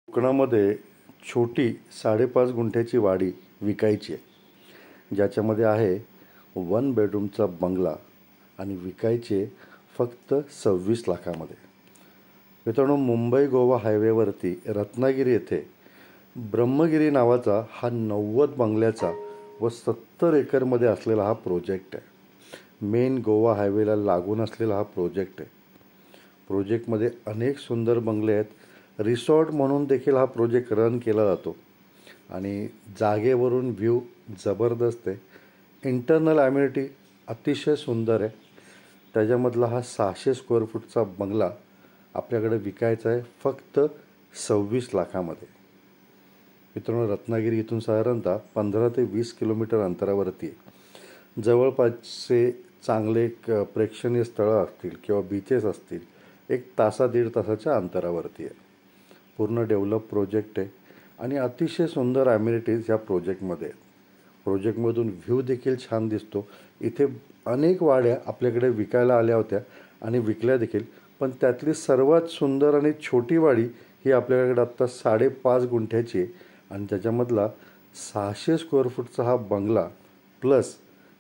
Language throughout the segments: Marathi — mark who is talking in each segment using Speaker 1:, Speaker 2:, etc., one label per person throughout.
Speaker 1: कोकणामध्ये छोटी 5.5 गुंठ्याची वाडी विकायची आहे, ज्याच्यामध्ये आहे 1 बेडरूमचा बंगला आणि विकायचे फक्त 26 लाखामध्ये. मित्रांनो, मुंबई गोवा हायवेवरती रत्नागिरी येथे ब्रह्मगिरी नावाचा हा 90 बंगल्याचा व 70 एकरमध्ये असलेला हा प्रोजेक्ट आहे. मेन गोवा हायवेला लागून असलेला हा प्रोजेक्ट आहे. प्रोजेक्टमध्ये अनेक सुंदर बंगले आहेत. रिसॉर्ट म्हणून देखील हा प्रोजेक्ट रन केला जातो आणि जागेवरून व्ह्यू जबरदस्त आहे. इंटरनल ॲम्युनिटी अतिशय सुंदर आहे. त्याच्यामधला हा 600 स्क्वेअर फूटचा बंगला आपल्याकडे विकायचा आहे फक्त 26 लाखामध्ये. मित्रांनो, रत्नागिरी इथून साधारणतः 15 ते 20 किलोमीटर अंतरावरती आहे. जवळपासचे चांगले प्रेक्षणीय स्थळं असतील किंवा बीचेस असतील 1-1.5 तासाच्या अंतरावरती आहे. पूर्ण डेव्हलप प्रोजेक्ट आहे आणि अतिशय सुंदर ॲम्युनिटीज ह्या प्रोजेक्टमध्ये आहेत. प्रोजेक्टमधून व्ह्यू देखील छान दिसतो. इथे अनेक वाड्या आपल्याकडे विकायला आल्या होत्या आणि विकल्या देखील, पण त्यातली सर्वात सुंदर आणि छोटी वाडी ही आपल्याकडे आत्ता 5.5 गुंठ्याची आहे आणि त्याच्यामधला 600 स्क्वेअर फूटचा हा बंगला प्लस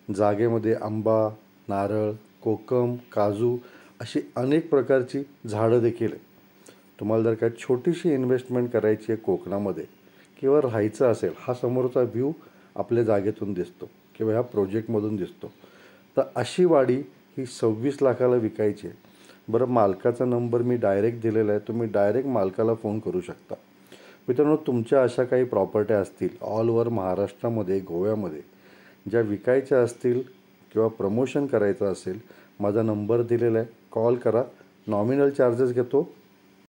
Speaker 1: जागेमध्ये आंबा, नारळ, कोकम, काजू अशी अनेक प्रकारची झाडं देखील आहे. तुम्हाला जर काय छोटीशी इन्व्हेस्टमेंट करायची आहे कोकणामध्ये किंवा राहायचं असेल, हा समोरचा व्ह्यू आपल्या जागेतून दिसतो किंवा ह्या प्रोजेक्टमधून दिसतो, तर अशी वाडी ही 26 लाखाला विकायची आहे. बरं, मालकाचा नंबर मी डायरेक्ट दिलेला आहे. तुम्ही डायरेक्ट मालकाला फोन करू शकता. मित्रांनो, तुमच्या अशा काही प्रॉपर्ट्या असतील ऑल ओव्हर महाराष्ट्रामध्ये, गोव्यामध्ये ज्या विकायच्या असतील किंवा प्रमोशन करायचं असेल, माझा नंबर दिलेला आहे. कॉल करा. नॉमिनल चार्जेस घेतो.